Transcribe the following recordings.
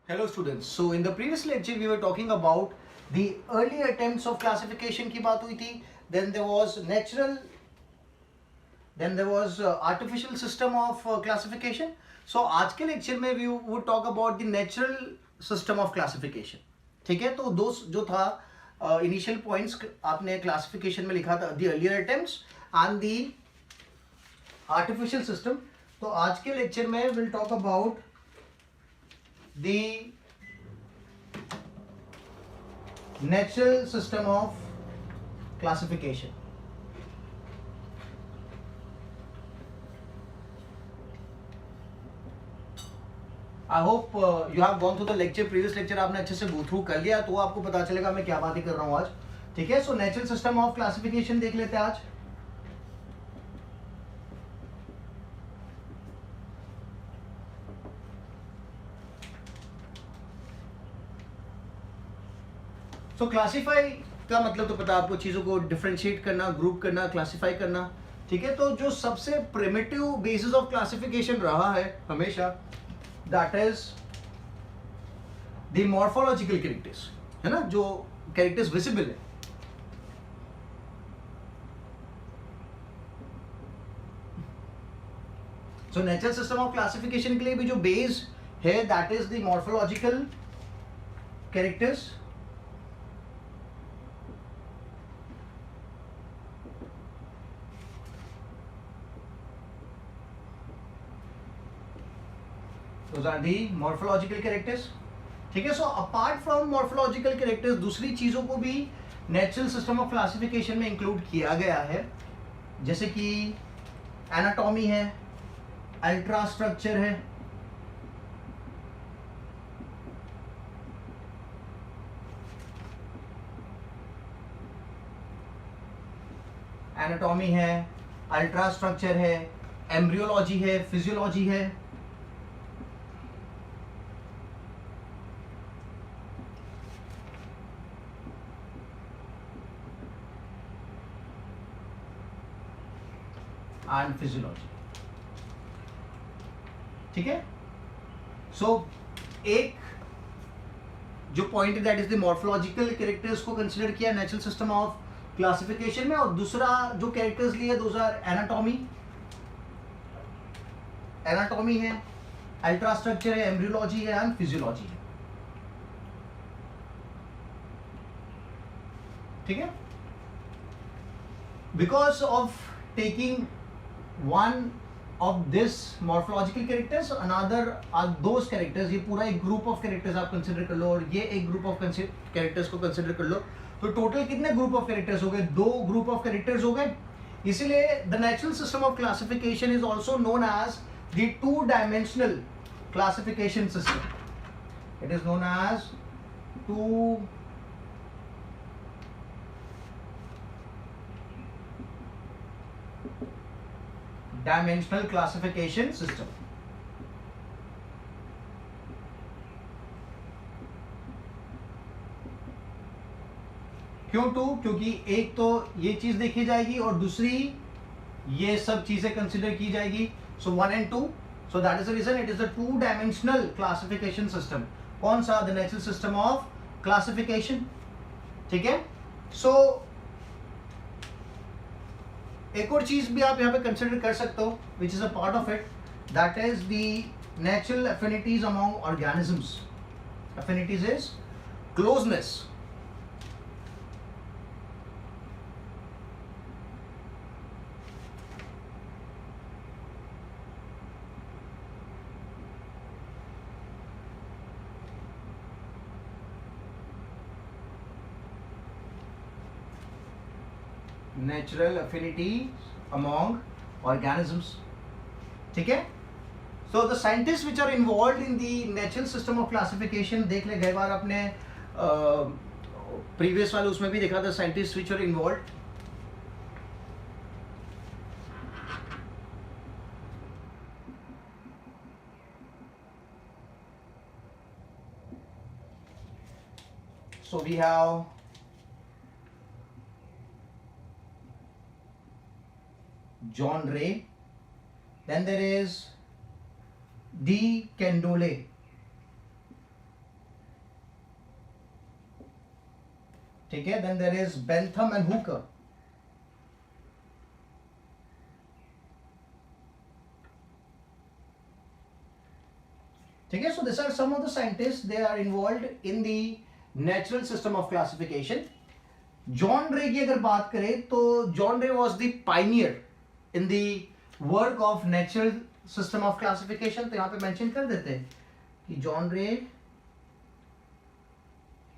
Hello students. So in the previous lecture we were talking about the early attempts of classification की बात हुई थी. Then there was natural. Then there was artificial system of classification. So आज के lecture में we would talk about the natural system of classification. ठीक है, तो दो जो था initial points आपने classification में लिखा था the earlier attempts and the artificial system. तो आज के lecture में we'll talk about the natural system of classification. I hope you have gone through the lecture. Previous lecture आपने अच्छे से go through कर लिया तो आपको पता चलेगा मैं क्या बातें कर रहा हूँ आज. ठीक है, so natural system of classification देख लेते हैं आज. तो क्लासीफाई का मतलब तो पता आपको, चीज़ों को डिफरेंशिएट करना, ग्रुप करना, क्लासीफाई करना. ठीक है, तो जो सबसे प्रिमिटिव बेसिस ऑफ क्लासिफिकेशन रहा है हमेशा, that is the morphological characters, है ना, जो कैरेक्टर्स विजिबल है. So natural system of classification के लिए भी जो बेस है that is the morphological characters. Those are the morphological characters. ठीक है, so apart from morphological characters दूसरी चीजों को भी नेचुरल सिस्टम ऑफ क्लासिफिकेशन में इंक्लूड किया गया है, जैसे कि एनाटॉमी है, अल्ट्रा स्ट्रक्चर है, एनाटॉमी है, अल्ट्रा स्ट्रक्चर है, एम्ब्रियोलॉजी है, फिजियोलॉजी है. And physiology. ठीक है, सो एक जो पॉइंट है that is the morphological characters को कंसीडर किया नेचुरल सिस्टम ऑफ क्लासिफिकेशन में, और दूसरा जो कैरेक्टर्स लिए दोज आर एनाटॉमी, एनाटॉमी है, अल्ट्रा स्ट्रक्चर है, एम्ब्रियोलॉजी है एंड फिजियोलॉजी है. ठीक है, because of taking one of this morphological characters, another are those characters. ये पूरा एक group of characters आप consider कर लो और ये एक group of characters को consider कर लो, तो total कितने group of characters हो गए? दो group of characters हो गए. इसीलिए the natural system of classification is also known as the two-dimensional classification system. It is known as two dimensional classification system. क्यों टू? क्योंकि एक तो ये चीज देखी जाएगी और दूसरी ये सब चीजें कंसिडर की जाएगी. So 1 and 2, so that is the reason it is the two dimensional classification system. कौन सा? The natural system of classification. ठीक है, सो एक और चीज भी आप यहाँ पे कंसिडर कर सकते हो which is a part of it, that is the natural affinities among organisms. Affinities is closeness. Natural affinity among organisms. ठीक है, so the scientist which are involve in the natural system of classification, देख ले गए बार अपने previous वाले उसमें भी देखा था scientist which are involve. So we have John Ray, then there is D. Candolle, ठीक है, then there is Bentham and Hooker. ठीक है, so these are some of the scientists, they are involved in the natural system of classification. John रे की अगर बात करें तो जॉन रे was the pioneer in the work of natural system of classification. तो यहां पे मेंशन कर देते हैं कि जॉन रे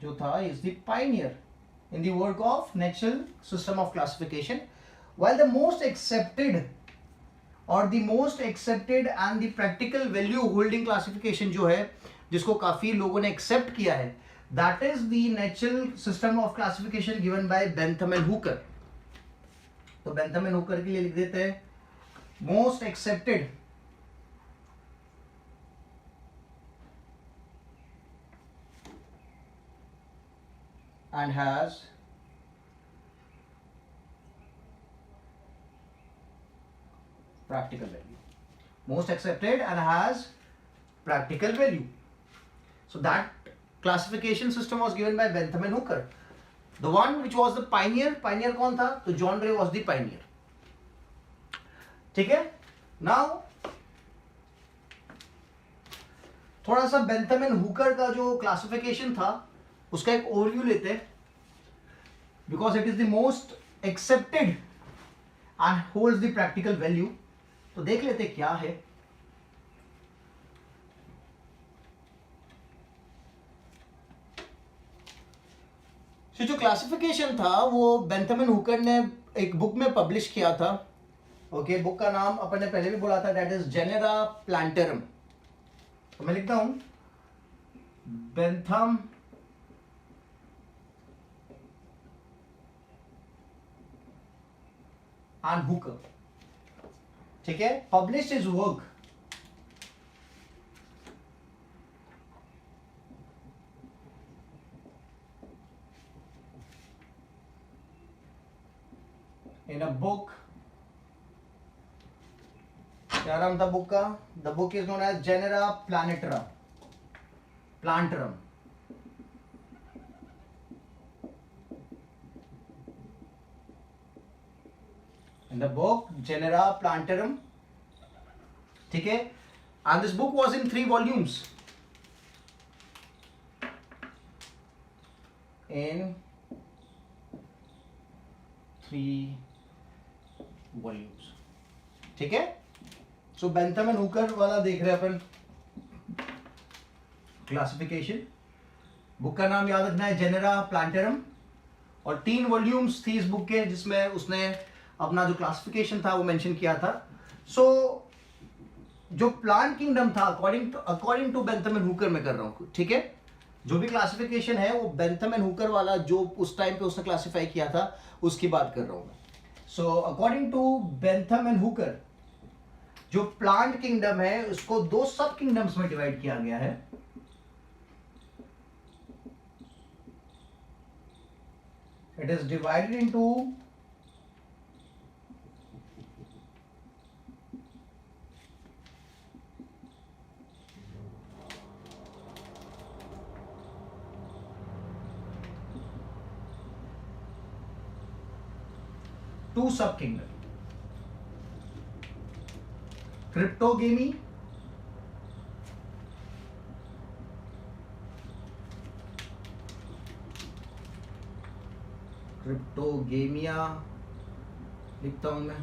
जो था is the pioneer in the work of natural system of classification. while the most accepted और the most accepted and the practical value holding classification जो है, जिसको काफी लोगों ने एक्सेप्ट किया है, that is the natural system of classification given by Bentham and Hooker. तो बेंथम एंड हुकर के लिए लिख देते हैं most accepted and has practical value. Most accepted and has practical value. So that classification system was given by Bentham and Hooker. The one which was the pioneer कौन था? तो John Ray was the pioneer. ठीक है? Now थोड़ा सा Bentham and Hooker का जो classification था उसका एक overview लेते हैं, because it is the most accepted and holds the practical value. तो देख लेते क्या है. जो क्लासिफिकेशन था वो बेंथम एंड हुकर ने एक बुक में पब्लिश किया था. ओके, बुक का नाम अपन ने पहले भी बोला था, दैट इज जेनेरा प्लांटरम. तो मैं लिखता हूं बेंथम एंड हुकर. ठीक है, publish his work in a book. क्या नाम था बुक का? The book is known as Genera Plantarum. In the book Genera Plantarum. ठीक है, and this book was in 3 volumes. In 3 volumes. ठीक है, so बेंथम एंड हुकर वाला देख रहे हैं अपन क्लासिफिकेशन. बुक का नाम याद रखना है जेनेरा प्लांटरम, और 3 वॉल्यूम्स थी इस बुक के जिसमें उसने अपना जो क्लासिफिकेशन था वो मेंशन किया था. सो जो प्लांट किंगडम था according to Bentham and Hooker मैं कर रहा हूं. ठीक है, जो भी क्लासिफिकेशन है वो बेंथम एंड हुकर वाला जो उस टाइम पे उसने क्लासिफाई किया था उसकी बात कर रहा हूं मैं. So according to Bentham and Hooker जो प्लांट किंगडम है उसको 2 सब किंगडम्स में डिवाइड किया गया है. इट इज डिवाइडेड इनटू 2 सब किंगडम. क्रिप्टोगेमी क्रिप्टोगेमिया लिखता हूं मैं.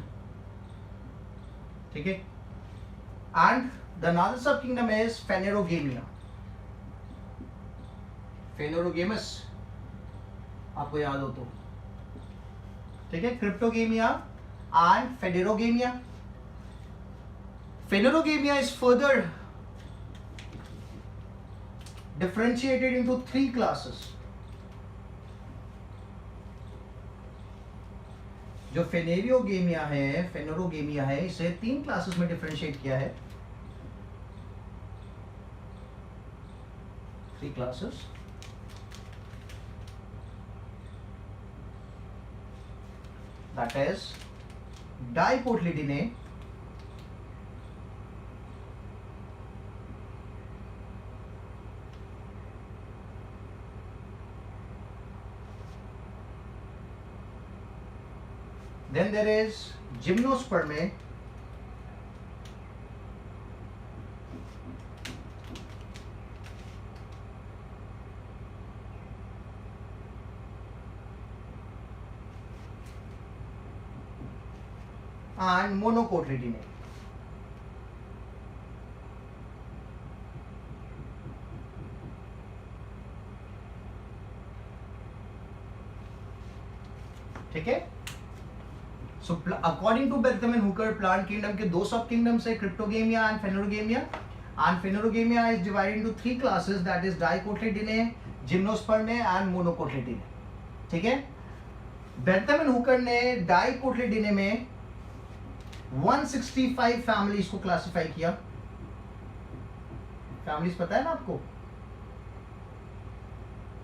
ठीक है, and the another sub kingdom is phanerogamia. Phanerogams आपको याद हो तो. ठीक है, cryptogamia and phanerogamia. Phanerogamia is further differentiated into 3 classes. जो फेनेरोगेमिया है इसे 3 क्लासेस में डिफरेंशिएट किया है. 3 classes. That is dicotyledone, Then there is gymnospermae. And monocotyledonate. ठीक है. So according to Bentham Hooker, plant kingdom के दो सब kingdoms है, Cryptogamia and Phanerogamia. And Phanerogamia is divided into three classes, that is Dicotyledonate, Gymnospermae and Monocotyledonate. ठीक है. Bentham Hooker ने Dicotyledonate में 165 फैमिलीज को क्लासिफाई किया. फैमिलीज पता है ना आपको?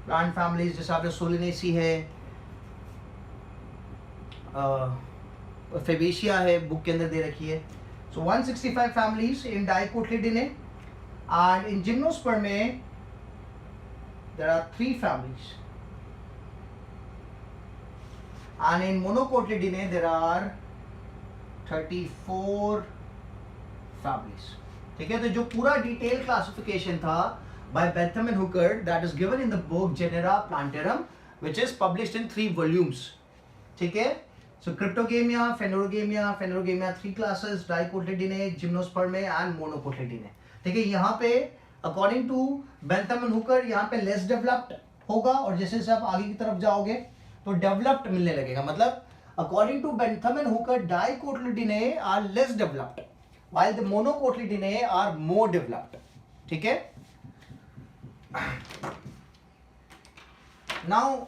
प्लांट फैमिलीज जैसे आपने सोलिनेसी है, फेबेशिया है, बुक के अंदर दे रखी है. So 165 families in dicotyledonae. And in gymnospermae there are 3 families. And in monocotyledonae there are 34 families. ठीक है. तो जो पूरा डिटेल क्लासिफिकेशन था by Bentham and Hooker, that is given in the book genera plantarum which is published in 3 volumes. ठीक है. So cryptogamia, phanerogamia 3 classes, dicotyledonae, gymnospermae and monocotyledonae. ठीक है. यहाँ पे according to Bentham and Hooker यहाँ पे less developed होगा, और जैसे जैसे आप आगे की तरफ जाओगे तो डेवलप्ड मिलने लगेगा. मतलब according to Bentham and Hooker, dicotyledonate are less developed while the monocotyledonate are more developed. ठीक है. Now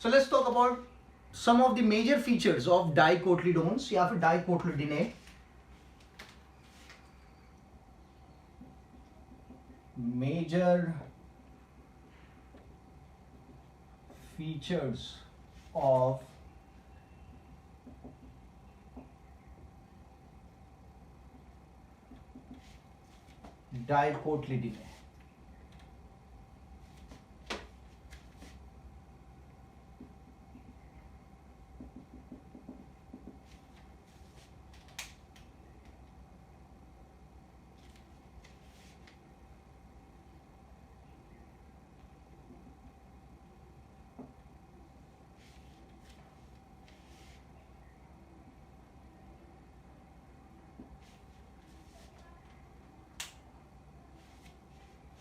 so let's talk about some of the major features of dicotyledones या फिर dicotyledonate. Major features of dicotyledonate.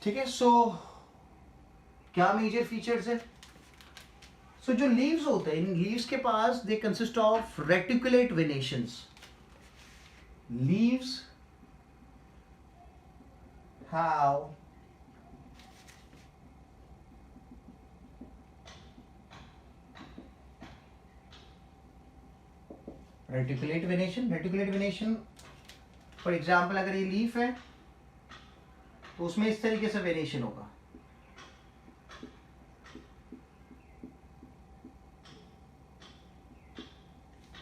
ठीक है. सो क्या major features है? सो जो leaves होते हैं, इन लीव्स के पास they consist of reticulate venations. Leaves have reticulate venation. Reticulate venation for example अगर ये लीफ है तो उसमें इस तरीके से वेरिएशन होगा.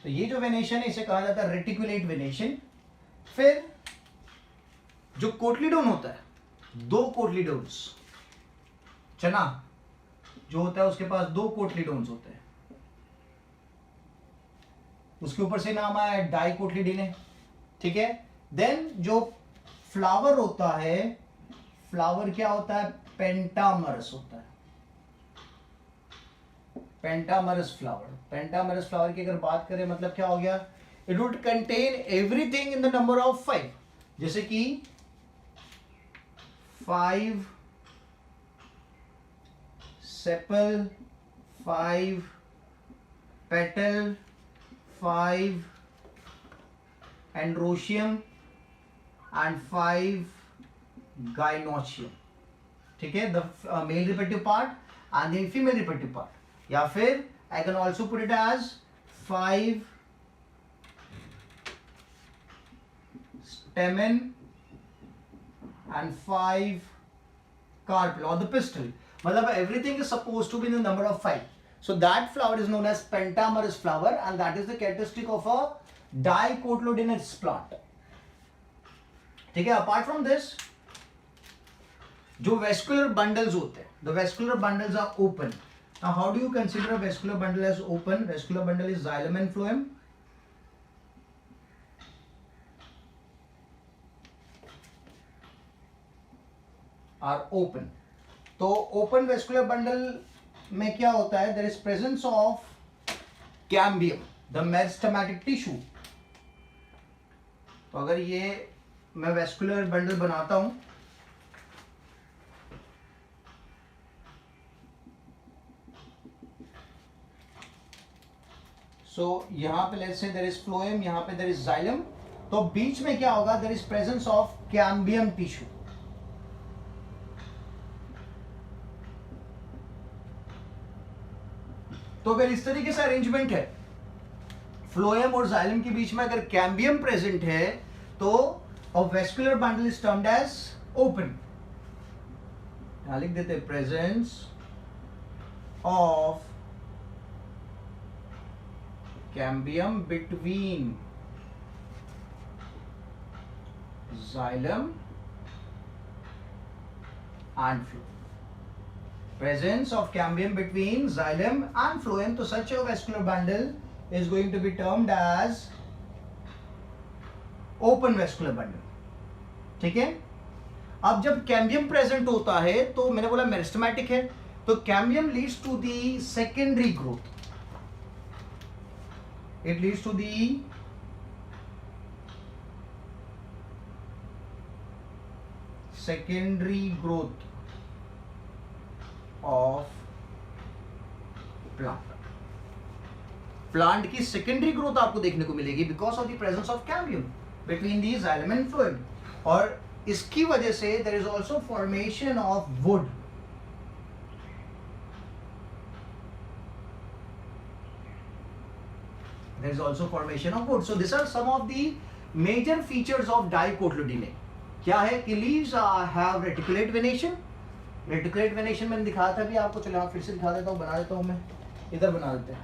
तो ये जो वेनेशन है इसे कहा जाता है रेटिकुलेट वेनेशन. फिर जो कोटलीडोन होता है, 2 कोटलीडोन्स, चना जो होता है उसके पास 2 कोटलीडोन्स होते हैं. उसके ऊपर से नाम आया डाइकोटिलेडोने. ठीक है. देन जो फ्लावर होता है, फ्लावर क्या होता है? पेंटामरस होता है. पेंटामरस फ्लावर. पेंटामरस फ्लावर की अगर बात करें मतलब क्या हो गया? It would contain everything in the number of 5. जैसे कि 5 sepal, 5 petal, 5 androecium and 5 gynoecium. ठीक है. The male reproductive part and the female reproductive part. या फिर I can also put it as 5 stamen and 5 carpel और the pistil. मतलब everything is suppose to be in the number of 5. So that flower is known as pentamerous flower, and that is the characteristic of a dicotyledonous plant. ठीक है. Apart from this, जो vascular bundles होते हैं, the vascular bundles are open. Now how do you consider a vascular bundle as open? Vascular bundle is xylem and phloem. Are open. तो open vascular bundle में क्या होता है? There is presence of cambium, the meristematic tissue. तो अगर ये मैं vascular bundle बनाता हूं, so यहां पे let's say there is phloem, यहां पे there is xylem. तो बीच में क्या होगा? There is presence of cambium tissue. तो अगर इस तरीके से अरेंजमेंट है, फ्लोएम और जाइलम के बीच में अगर कैम्बियम प्रेजेंट है, तो a vascular bundle is termed as open. यहां लिख देते presence of cambium between xylem and phloem. Presence of cambium between xylem and phloem, तो such a vascular bundle is going to be termed as open vascular bundle. ठीक है. अब जब cambium present होता है, तो मैंने बोला मेरिस्टेमेटिक है, तो cambium leads to the secondary growth. It leads to the secondary growth of plant. Plant की सेकेंडरी ग्रोथ आपको देखने को मिलेगी because of the presence of cambium between the xylem and phloem. और इसकी वजह से there is also formation of wood. There is also formation of wood. So this are some of the major features of dicotyledonae. क्या है कि leaves have reticulate venation. Reticulate venation मैंने दिखाया था भी आपको, चलो फिर से दिखा देता हूँ, बना देता हूँ मैं, इधर बना देते हैं.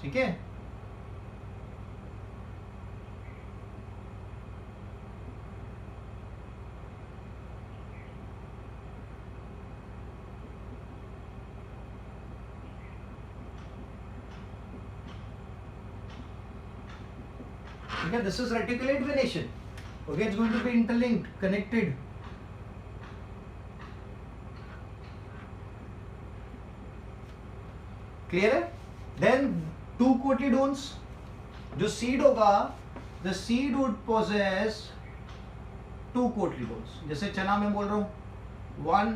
ठीक है. ठीक है. This is reticulate venation. Okay, it's going to be interlinked, connected. Clear है. Then two cotyledons. जो सीड होगा, the seed would possess two cotyledons. जैसे चना में बोल रहा हूं 1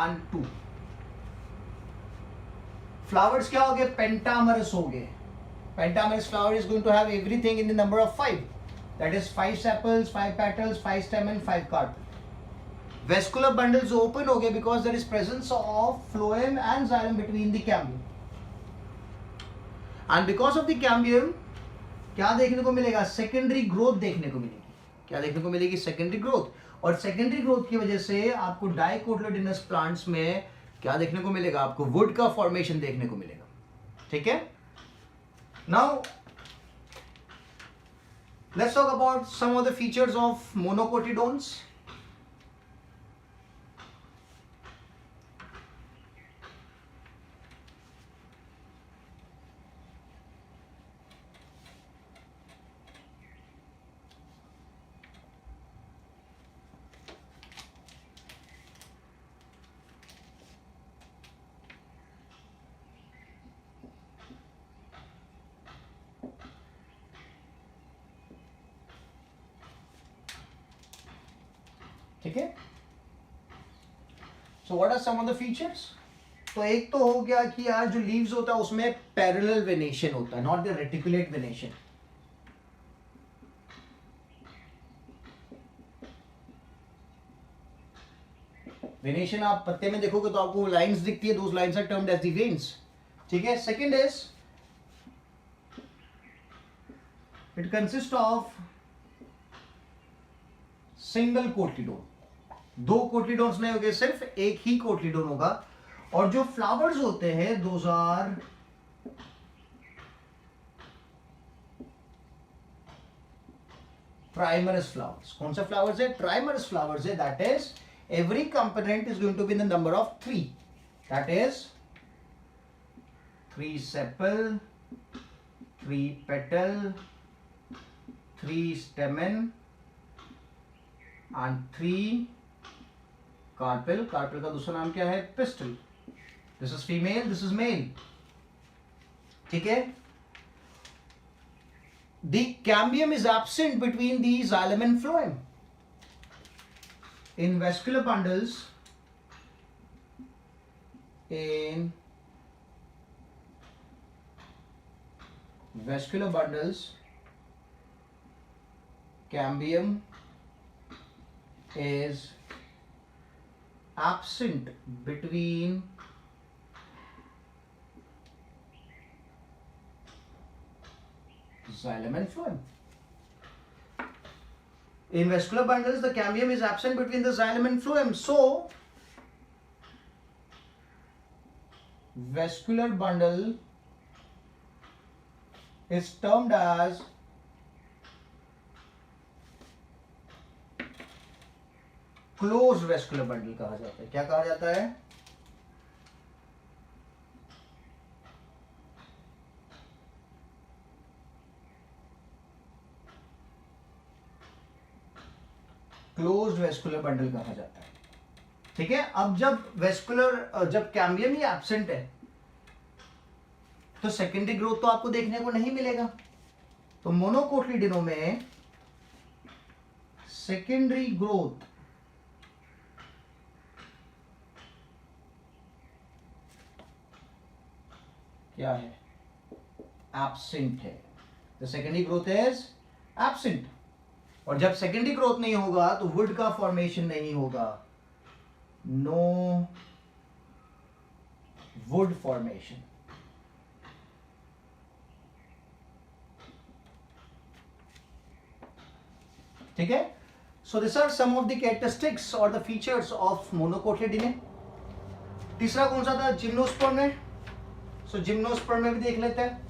and 2. फ्लावर्स क्या हो गए? पेंटामरस हो गए. Pentamerous flower is going to have everything in the number of 5. That is 5 sepals, 5 petals, 5 stamen, 5 carpel. Vascular bundles open हो गए because there is presence of phloem and xylem between the cambium. And because of the cambium क्या देखने को मिलेगा? Secondary growth देखने को मिलेगी. क्या देखने को मिलेगी? Secondary growth. और सेकेंडरी ग्रोथ की वजह से आपको डाइकोटिलेडोनस प्लांट्स में क्या देखने को मिलेगा? आपको वुड का फॉर्मेशन देखने को मिलेगा. ठीक है. Now let's talk about some of the features of monocotyledons. ठीक है. So what are some of the features? तो एक तो हो गया कि यार जो लीव्स होता है उसमें पैरेलल वेनेशन होता है, not the reticulate venation. Venation आप पत्ते में देखोगे तो आपको लाइंस दिखती है, those lines are termed as the veins. ठीक है. Second is it consist of single cotyledon. दो कोटिलीडोन्स नहीं होंगे, सिर्फ एक ही कोटिलीडोन होगा. और जो फ्लावर्स होते हैं दोज आर ट्राइमरस फ्लावर्स. कौन सा फ्लावर्स है? ट्राइमरस फ्लावर्स है. That is every component is going to be in the number of 3. That is 3 sepal, 3 petal, 3 stamen and 3 carpel. Carpel का दूसरा नाम क्या है? Pistil. This is female, this is male. ठीक है? The cambium is absent between the xylem and phloem. In vascular bundles, cambium is absent between xylem and phloem. In vascular bundles, the cambium is absent between the xylem and phloem. So, vascular bundle is termed as closed vascular bundle कहा जाता है. क्या कहा जाता है? Closed vascular bundle कहा जाता है. ठीक है. अब जब कैम्बियम ही एब्सेंट है तो सेकेंडरी ग्रोथ तो आपको देखने को नहीं मिलेगा. तो मोनोकोटिलिडोनों में सेकेंडरी ग्रोथ क्या है? एब्सेंट है. The secondary growth is absent. और जब सेकेंडरी ग्रोथ नहीं होगा तो वुड का फॉर्मेशन नहीं होगा. No wood formation. ठीक है. So this are some of the characteristics और द फीचर्स ऑफ मोनोकोटिलिडोने. तीसरा कौन सा था? जिम्नोस्पर्म में. सो जिम्नोस्पर्म में भी देख लेते हैं.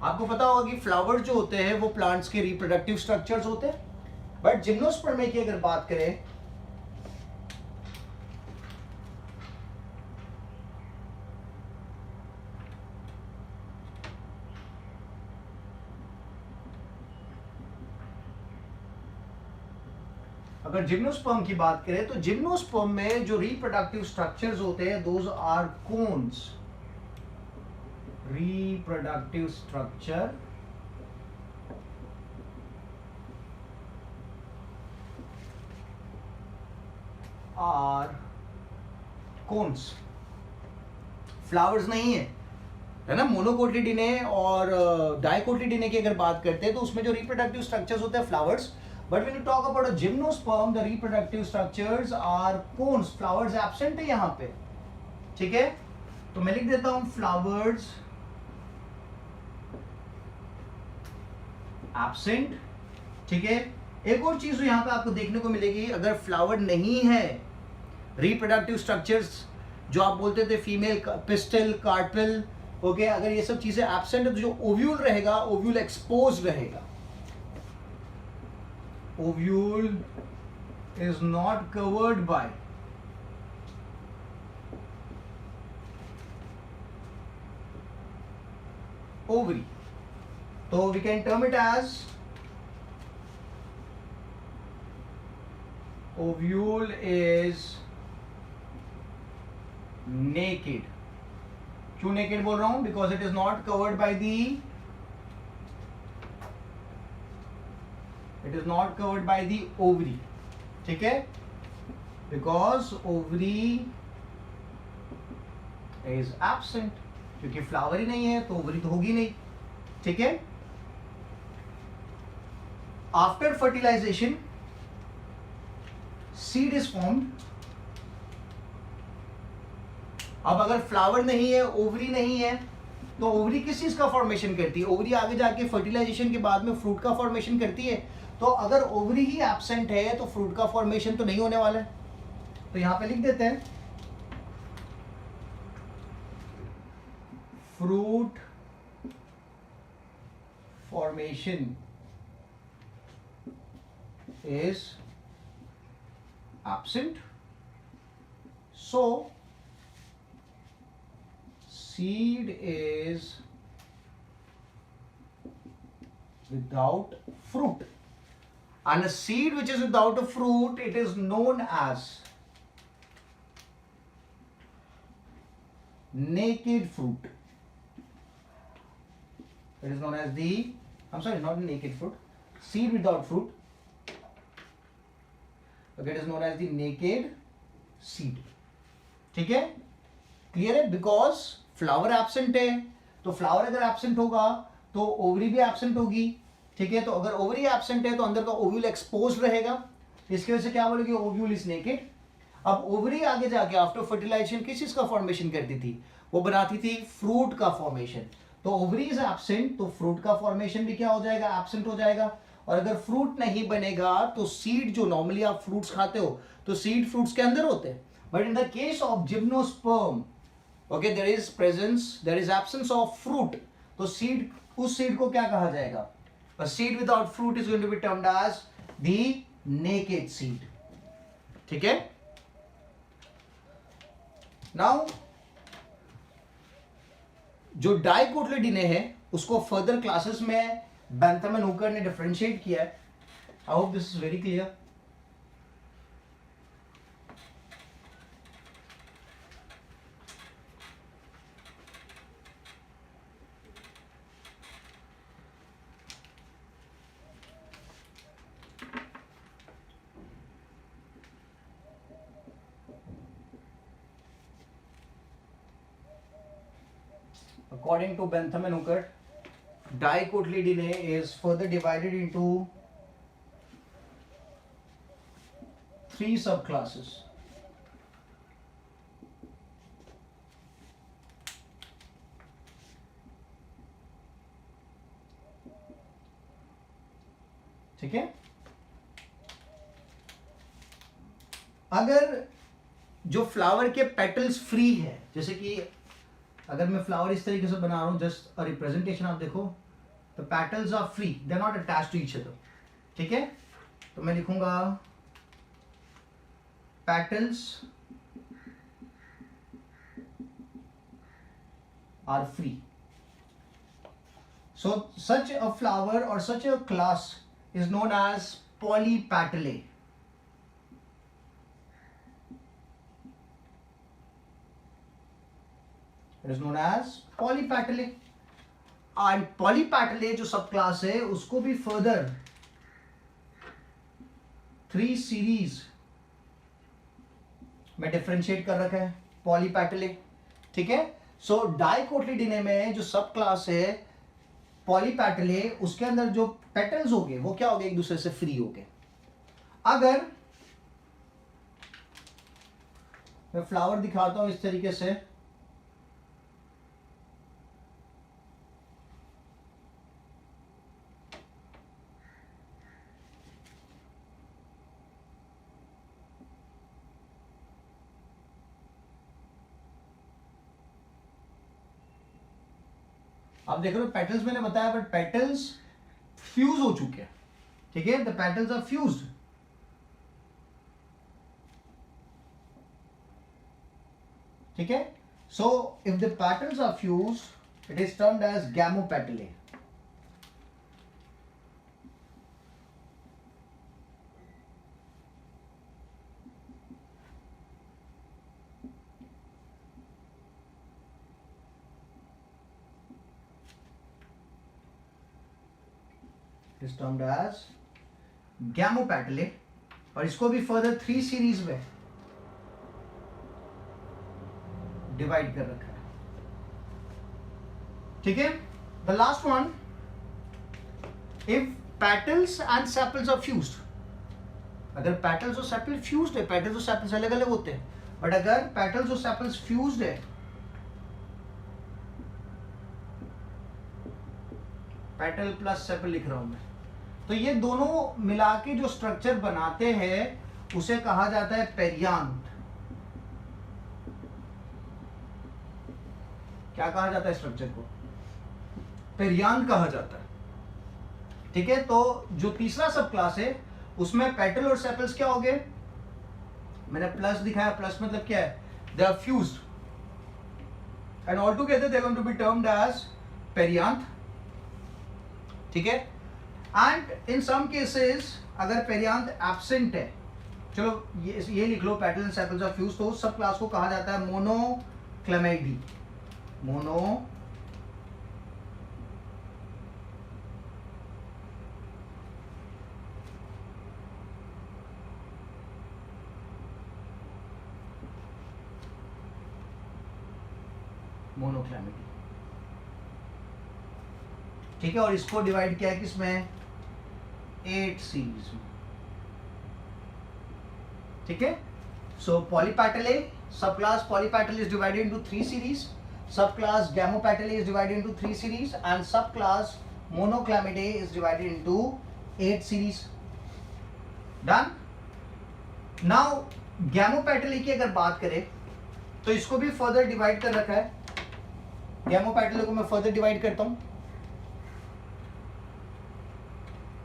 आपको पता होगा कि फ्लावर जो होते हैं वो प्लांट्स के रिप्रोडक्टिव स्ट्रक्चर्स होते हैं. बट जिम्नोस्पर्म की अगर बात करें तो जिम्नोस्पर्म में जो रिप्रोडक्टिव स्ट्रक्चर्स होते हैं those are cones. Reproductive structure are cones. Flowers नहीं है ना. मोनोकोटिलिडोने और डाइकोटिलिडोने की अगर बात करते हैं तो उसमें जो रिप्रोडक्टिव स्ट्रक्चर्स होते हैं flowers. But when you talk about a gymnosperm the reproductive structures are cones. Flowers absent है यहां पे. ठीक है. तो मैं लिख देता हूं फ्लावर्स एब्सेंट. ठीक है. एक और चीज यहां पे आपको देखने को मिलेगी. अगर फ्लावर नहीं है, रिप्रोडक्टिव स्ट्रक्चर्स जो आप बोलते थे फीमेल पिस्टल, कार्पेल, ओके, अगर ये सब चीजें एब्सेंट है तो जो ओव्यूल रहेगा ओव्यूल एक्सपोज रहेगा. Ovule is not covered by ovary. So we can term it as ovule is naked. क्यों naked बोल रहा हूं? Because it is not covered by the ovary. ठीक है. Because ovary is absent. क्योंकि flower ही नहीं है तो ओवरी तो होगी नहीं. ठीक है. After fertilization, seed is formed. अब अगर फ्लावर नहीं है, ओवरी नहीं है, तो ओवरी किस चीज का फॉर्मेशन करती है? ओवरी आगे जाके फर्टिलाइजेशन के बाद में फ्रूट का फॉर्मेशन करती है। तो अगर ओवरी ही एब्सेंट है तो फ्रूट का फॉर्मेशन तो नहीं होने वाला है। तो यहां पे लिख देते हैं fruit formation is absent, so seed is without fruit, and a seed which is without a fruit, it is known as naked fruit. It is known as the, I'm sorry, not naked fruit, seed without fruit. Okay, it is known as the naked seed. ठीक है, clear है? Because flower absent है, तो flower अगर absent होगा तो ovary भी absent होगी। ठीक है, तो अगर ओवरी एब्सेंट है तो अंदर का ओव्यूल एक्सपोज रहेगा, इसकी वजह से क्या बोलेगी? Ovule is naked. अब ओवरी आगे जाके आफ्टर फर्टिलाइजेशन किस चीज का फॉर्मेशन करती थी? वो बनाती थी फ्रूट का फॉर्मेशन। तो ओवरी इज एब्सेंट तो फ्रूट का फॉर्मेशन भी क्या हो जाएगा? एब्सेंट हो जाएगा। और अगर फ्रूट नहीं बनेगा तो सीड, जो नॉर्मली आप फ्रूट्स खाते हो तो सीड फ्रूट्स के अंदर होते हैं, but in the case of gymnosperm, okay, there is presence, there is absence of fruit, तो सीड, उस सीड को क्या कहा जाएगा? A seed without fruit is going to be termed as the naked seed. ठीक है? Now जो डाइकोटिलेडोने है उसको फर्दर क्लासेस में बैंथम एंड हुकर ने डिफरेंशिएट किया है। I hope this is very clear. According to Bentham and Hooker, dicotyledone is further divided into 3 subclasses. ठीक है? अगर जो फ्लावर के पेटल्स फ्री है, जैसे कि अगर मैं फ्लावर इस तरीके से बना रहा हूं, जस्ट अ रिप्रेजेंटेशन, आप देखो, the petals are free, they are not attached to each other. ठीक है, तो मैं लिखूंगा petals are free. So such a flower और such a class is known as polypetalae. It is known as polypetale. And polypetale जो सब class है उसको भी फर्दर 3 सीरीज में डिफरेंशिएट कर रखा है पॉलीपेटले। ठीक है, सो डाइकोटिलेडोने में जो सब क्लास है पॉलीपेटले, उसके अंदर जो पेटल्स हो गए वो क्या हो गए? एक दूसरे से फ्री हो गए। अगर मैं फ्लावर दिखाता हूं इस तरीके से, आप देख रहे हो पेटल्स मैंने बताया, बट पेटल्स फ्यूज हो चुके हैं। ठीक है, द पेटल्स आर फ्यूज्ड। ठीक है, so if the petals are fused it is termed as gamopetalae. is termed as gamopetalae, और इसको भी फर्दर 3 सीरीज में डिवाइड कर रखा है। ठीक है, the last one, if petals and sepals are fused, अगर पेटल्स और सेपल फ्यूज्ड है, पेटल्स और सेपल्स अलग अलग होते हैं, बट अगर पेटल्स और सेपल्स फ्यूज्ड है पेटल प्लस सेपल लिख रहा हूं मैं। तो ये दोनों मिला के जो स्ट्रक्चर बनाते हैं उसे कहा जाता है पेरियांथ। क्या कहा जाता है स्ट्रक्चर को? पेरियांथ कहा जाता है। ठीक है, तो जो तीसरा सब क्लास है उसमें पेटल और सेपल्स क्या हो गए? मैंने प्लस दिखाया, प्लस मतलब क्या है? They are fused and altogether they are going to be termed as perianth. ठीक है, and in some cases अगर perianth absent है, चलो ये लिख लो, petal and sepals are fused, तो सब क्लास को कहा जाता है मोनोक्लेमाइडी। मोनोक्लेमिडी। ठीक है, और इसको डिवाइड किया है किसमें? 8 सीरीज में। ठीक है, so polypetalae sub class polypetalae is divided into 3 series, sub class gamopetalae is divided into 3 series and sub class monochlamydeae is divided into 8 series. Done. Now gamopetalae की अगर बात करें तो इसको भी फर्दर डिवाइड कर रखा है। गैमोपेटले को मैं फर्दर डिवाइड करता हूं।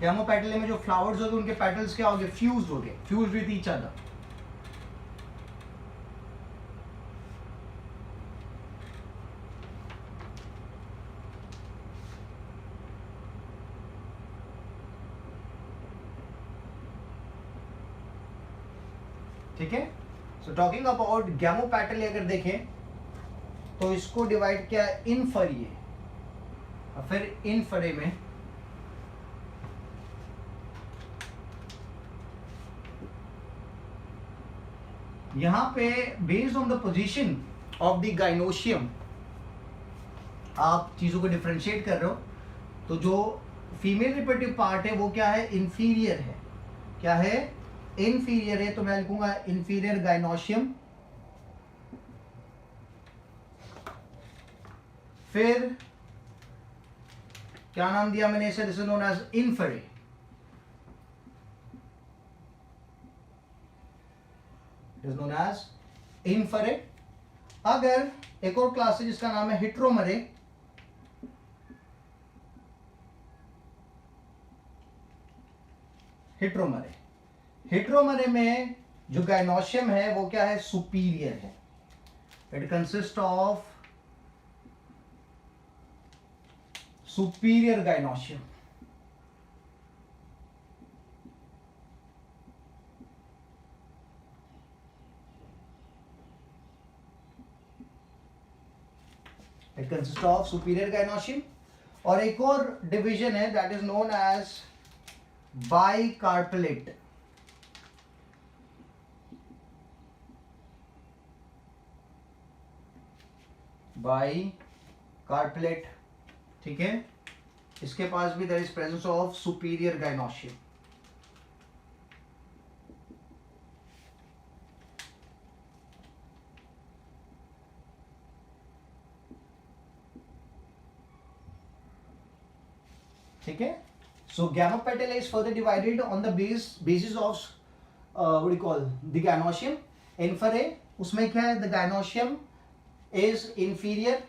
गैमोपेटले में जो फ्लावर्स हो गए उनके पेटल्स क्या हो गए? फ्यूज्ड हो गए, फ्यूज्ड विद ईच अदर। ठीक है, सो टॉकिंग अबाउट गैमोपेटले अगर देखें तो इसको डिवाइड किया इनफरिए, और फिर इनफरे में यहां पे based on the position of the gynoecium आप चीजों को डिफरेंशिएट कर रहे हो। तो जो फीमेल रिप्रोडक्टिव पार्ट है वो क्या है? इंफीरियर है। क्या है? इंफीरियर है, तो मैं लिखूंगा इंफीरियर गाइनोशियम। फिर क्या नाम दिया मैंने इसे? This is known as inferae. Is known as inferae. अगर एक और क्लास है जिसका नाम है हिट्रोमरे, हिट्रोमरे। हिट्रोमरे में जो गाइनोशियम है वो क्या है? सुपीरियर है। It consist of superior gynoecium. It consist of superior gynoecium. और एक और डिवीजन है that is known as bicarpellatae. Bicarpellatae. ठीक है, इसके पास भी there is presence of superior gynoecium. ठीक है, so gamopetalae is further divided on the basis of what do you call the gynoecium. Inferae उसमें क्या है? The gynoecium is inferior.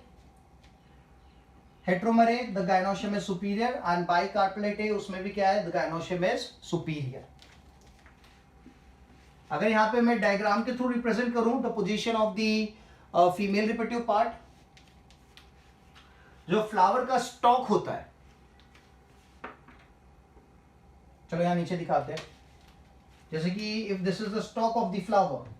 Heteromerae the gynoecium is superior and bicarpellatae उसमें भी क्या है? The gynoecium is superior. अगर यहां पे मैं डायग्राम के थ्रू रिप्रेजेंट करूं the position of the female reproductive part, जो फ्लावर का स्टॉक होता है, चलो यहां नीचे दिखाते हैं। जैसे कि if this is the stock of the flower,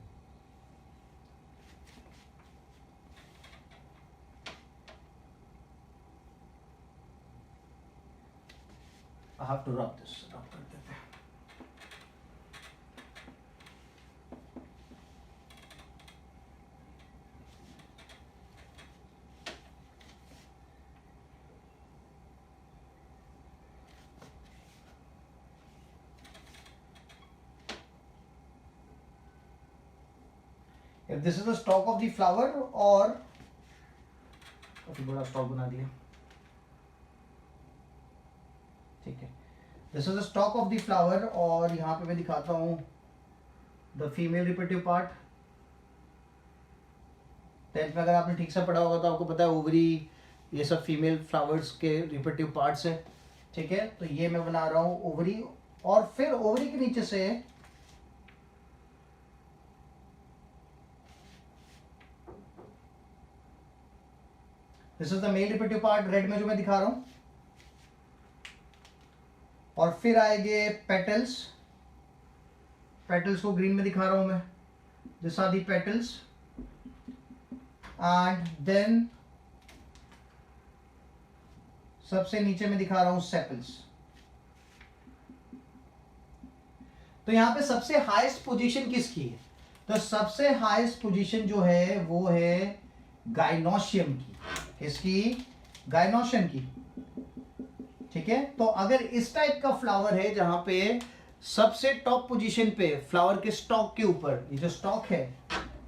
I have to rub this. Rub कर देते हैं। If this is the stalk of the flower, और काफी बड़ा स्टॉक बना दिया। ठीक है, this is the stock of the flower. और यहाँ पे मैं दिखाता हूँ the female reproductive part. 10th में अगर आपने ठीक से पढ़ा होगा तो आपको पता है ओवरी, ये सब फीमेल फ्लावर्स के रिप्रोडक्टिव पार्ट्स है। ठीक है, तो ये मैं बना रहा हूँ ओवरी, और फिर ओवरी के नीचे से this is the male reproductive part, red में जो मैं दिखा रहा हूं। और फिर आएंगे पेटल्स, पेटल्स को ग्रीन में दिखा रहा हूं मैं, this are the petals. And then सबसे नीचे में दिखा रहा हूं सेपल्स। तो यहां पे सबसे हाईएस्ट पोजीशन किसकी है? तो सबसे हाईएस्ट पोजीशन जो है वो है गाइनोशियम की। किसकी? गाइनोशियम की। ठीक है, तो अगर इस टाइप का फ्लावर है जहां पे सबसे टॉप पोजीशन पे फ्लावर के स्टॉक के ऊपर, ये जो स्टॉक है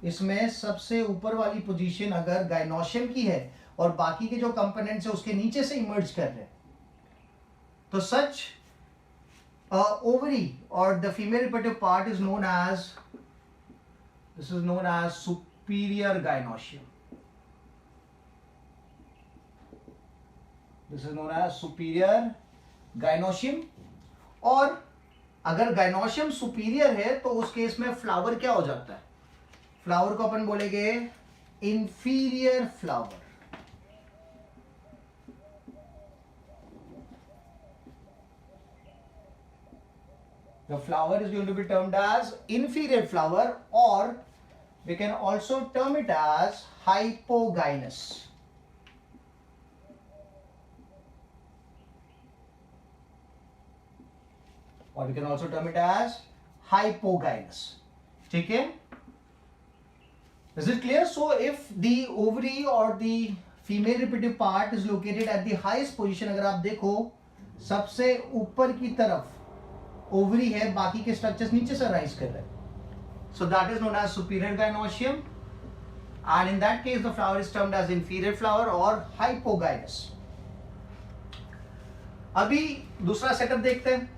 इसमें सबसे ऊपर वाली पोजीशन अगर गाइनोशियम की है और बाकी के जो कंपोनेंट्स है उसके नीचे से इमर्ज कर रहे हैं, तो सच ovary or the female reproductive part is known as, this is known as superior gynoecium. This is known as superior gynoecium। और अगर गाइनोशियम सुपीरियर है तो उस केस में फ्लावर क्या हो जाता है? फ्लावर को अपन बोलेंगे inferior flower. The flower is going to be termed as inferior flower, or we can also term it as hypogynous. Or we can also term it as hypogynous. ठीक है? Is it clear? So if the ovary or the female reproductive part is located at the highest position, अगर आप देखो सबसे ऊपर की तरफ ovary है, बाकी के स्ट्रक्चर्स नीचे से राइज कर रहे हैं, so that is known as superior gynoecium. And in that case the flower is termed as inferior flower और हाइपोगाइनस। अभी दूसरा सेटअप देखते हैं।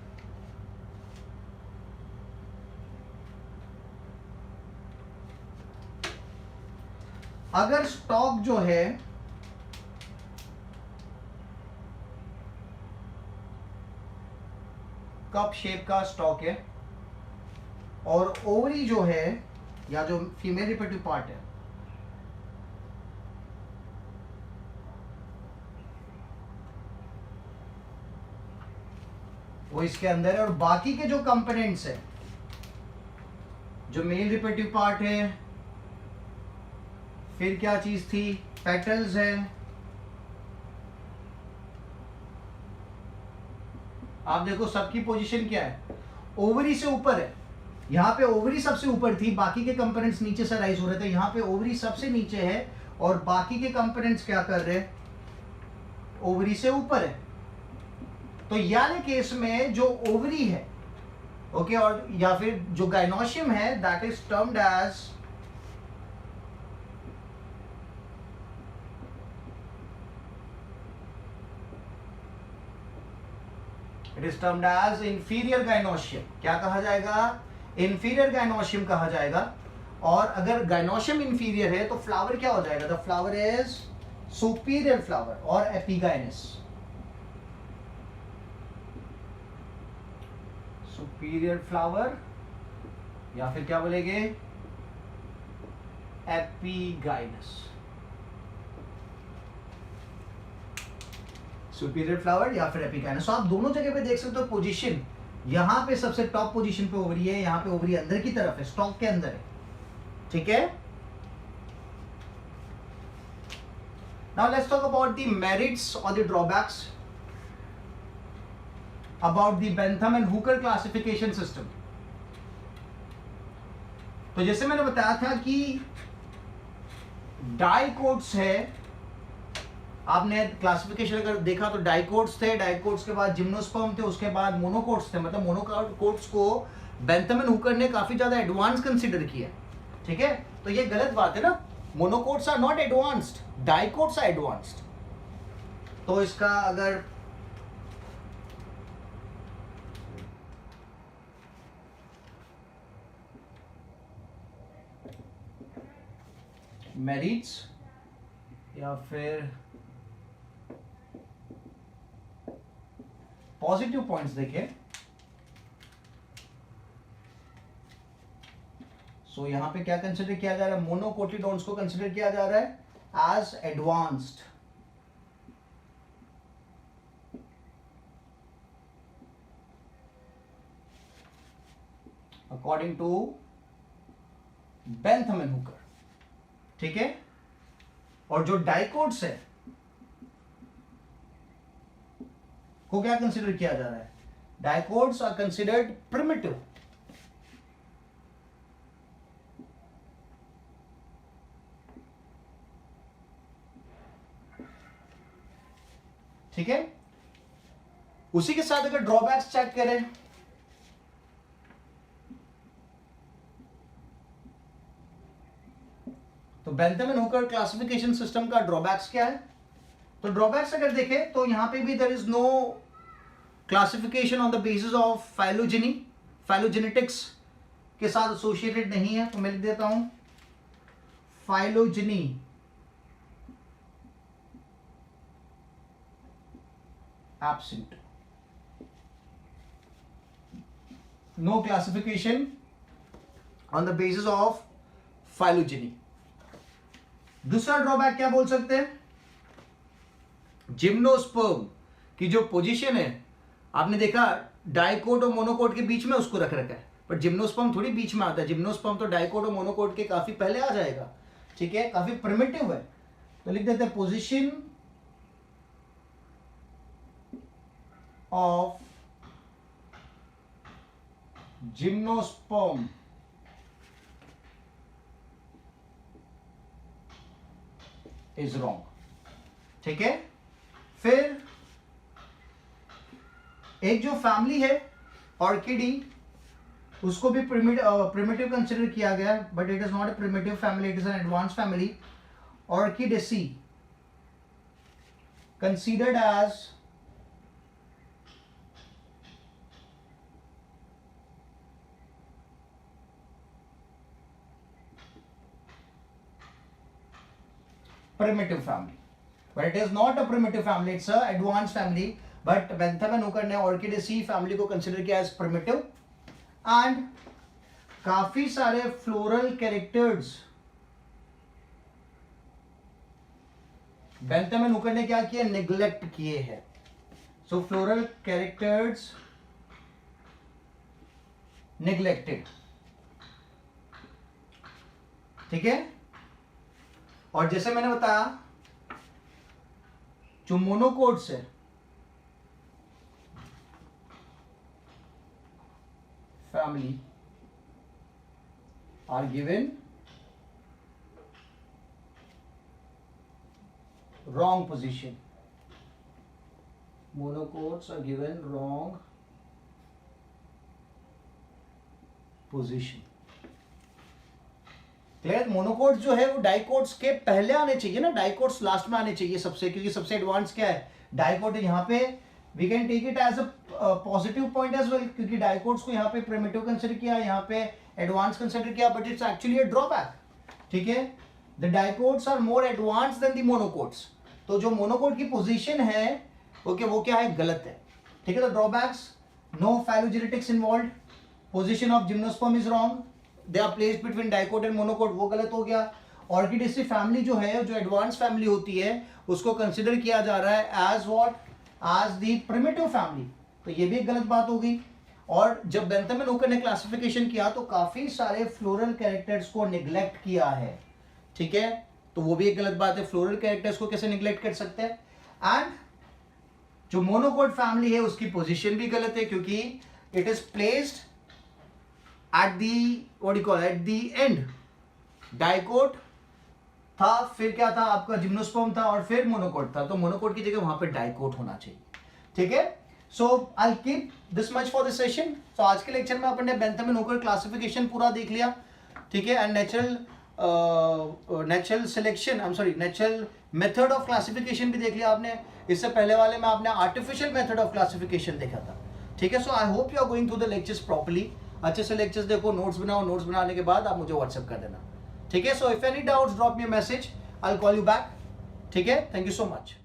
अगर स्टॉक जो है कप शेप का स्टॉक है और ओवरी जो है या जो फीमेल रिप्रोडक्टिव पार्ट है वो इसके अंदर है, और बाकी के जो कंपोनेंट्स है, जो मेल रिप्रोडक्टिव पार्ट है, फिर क्या चीज थी, पेटल्स है। आप देखो सबकी पोजीशन क्या है, ओवरी से ऊपर है। यहाँ पे ओवरी सबसे ऊपर थी, बाकी के कंपोनेंट्स नीचे से राइज हो रहे थे। यहाँ पे ओवरी सबसे नीचे है और बाकी के कंपोनेंट्स क्या कर रहे हैं, ओवरी से ऊपर है। तो यानी केस में जो ओवरी है, ओके, और या फिर जो गाइनोशियम है, that is termed as it is termed as inferior gynoecium. क्या कहा जाएगा? इंफीरियर गाइनोशियम कहा जाएगा। और अगर गाइनोशियम इंफीरियर है तो फ्लावर क्या हो जाएगा? The flower is superior flower और एपिगाइनस। सुपीरियर फ्लावर या फिर क्या बोलेंगे, एपिगाइनस। सुपीरियर फ्लावर या फिर एपिगाइनस। तो आप दोनों जगह पे देख सकते हो पोजीशन। यहां पे सबसे टॉप पोजीशन पे ओवरी है, यहां पे ओवरी अंदर की तरफ है, स्टॉक के अंदर है। ठीक है, now let's talk about the merits और the drawbacks about the Bentham and Hooker classification system. तो जैसे मैंने बताया था कि डाइकोट्स है, आपने क्लासिफिकेशन अगर देखा तो डाइकोट्स थे, डाइकोट्स के बाद जिम्नोस्पर्म थे, उसके बाद मोनोकोट्स थे। मतलब मोनोकोट्स को बेंथम एंड हुकर ने काफी ज्यादा एडवांस कंसीडर किया। ठीक है, तो ये गलत बात है ना, monocots are not advanced, dicots are advanced. तो इसका अगर मेरिट्स या फिर पॉजिटिव पॉइंट्स देखें, सो यहां पे क्या कंसिडर किया जा रहा है, मोनोकोटिलडोन्स को कंसिडर किया जा रहा है as advanced according to Bentham and Hooker, ठीक है। और जो डाइकोट्स है को क्या कंसिडर किया जा रहा है, डाइकोट्स आर कंसिडर्ड प्रिमिटिव, ठीक है। उसी के साथ अगर ड्रॉबैक्स चेक करें, तो Bentham and Hooker classification system का ड्रॉबैक्स क्या है, तो ड्रॉबैक्स अगर देखें तो यहां पे भी there is no classification on the basis of phylogeny, phylogenetics के साथ एसोसिएटेड नहीं है, तो मैं लिख देता हूं phylogeny absent, no classification on the basis of phylogeny. दूसरा ड्रॉबैक क्या बोल सकते हैं, जिम्नोस्पर्म की जो पोजीशन है, आपने देखा डाइकोट और मोनोकोट के बीच में उसको रख रखा है, पर जिम्नोस्पर्म थोड़ी बीच में आता है, जिम्नोस्पर्म तो डाइकोट और मोनोकोट के काफी पहले आ जाएगा, ठीक है, काफी प्रिमिटिव है। तो लिख देते हैं position of gymnosperm is wrong, ठीक है। फिर एक जो फैमिली है ऑर्किडी, उसको भी प्रिमिटिव कंसिडर किया गया, but it is not a primitive family, it is an advance family. Orchidaceae considered as primitive family, but it is not a primitive family, it's a advanced family, but Bentham and Hooker ने Orchidaceae family को consider किया as primitive, and काफी सारे floral characters Bentham and Hooker ने क्या किया, neglect किए हैं। So floral characters neglected, ठीक है। और जैसे मैंने बताया, जो मोनोकोट्स है, family are given wrong position, monocots are given wrong position, clear. Monocots जो है वो डाइकोट्स के पहले आने चाहिए ना, डाइकोट्स लास्ट में आने चाहिए सबसे, क्योंकि सबसे एडवांस क्या है, डाइकोट। यहाँ पे we can take it as a positive point as well, क्योंकि डाइकोट्स को यहाँ पे प्रिमिटिव कंसिडर किया, यहाँ पे एडवांस कंसिडर किया, but it's actually a drawback, ठीक है। The dicots are more advance than the monocots, तो जो मोनोकोट की पोजिशन है ओके वो क्या है, गलत है, ठीक है। तो drawbacks, no phylogenetics involve, position of gymnosperm is wrong, they are placed between dicot and monocot, वो गलत हो गया। ऑर्किडेसी फैमिली जो है, जो एडवांस फैमिली होती है, उसको कंसिडर किया जा रहा है as what, as the primitive family, तो ये भी एक गलत बात हो गई। और जब बेंथम एंड हुकर ने क्लासिफिकेशन किया तो काफी सारे फ्लोरल कैरेक्टर्स को निग्लेक्ट किया है, ठीक है, तो वो भी एक गलत बात है। फ्लोरल कैरेक्टर्स को कैसे निग्लेक्ट कर सकते हैं। एंड जो मोनोकोट फैमिली है उसकी पोजीशन भी गलत है, क्योंकि it is placed at the what do you call at the end, dicot था, फिर क्या था आपका, जिम्नोस्पर्म था, और फिर मोनोकोट था, तो मोनोकोट की जगह वहां पे डाइकोट होना चाहिए, ठीक है। So I will keep this much for this session. तो आज के लेक्चर में अपन ने बेंथम एंड हुकर क्लासिफिकेशन पूरा देख लिया, ठीक है, and natural selection, I am sorry, natural method of classification भी देख लिया आपने। इससे पहले वाले में आपने आर्टिफिशियल मेथड ऑफ क्लासिफिकेशन देखा था, ठीक है। So I hope you are going through the lectures properly, अच्छे से लेक्चर्स देखो, नोट्स बनाओ, नोट्स बनाने के बाद आप मुझे व्हाट्सएप कर देना। ठीक है. So if any doubts drop me a message, I will call you back. ठीक है. Thank you so much.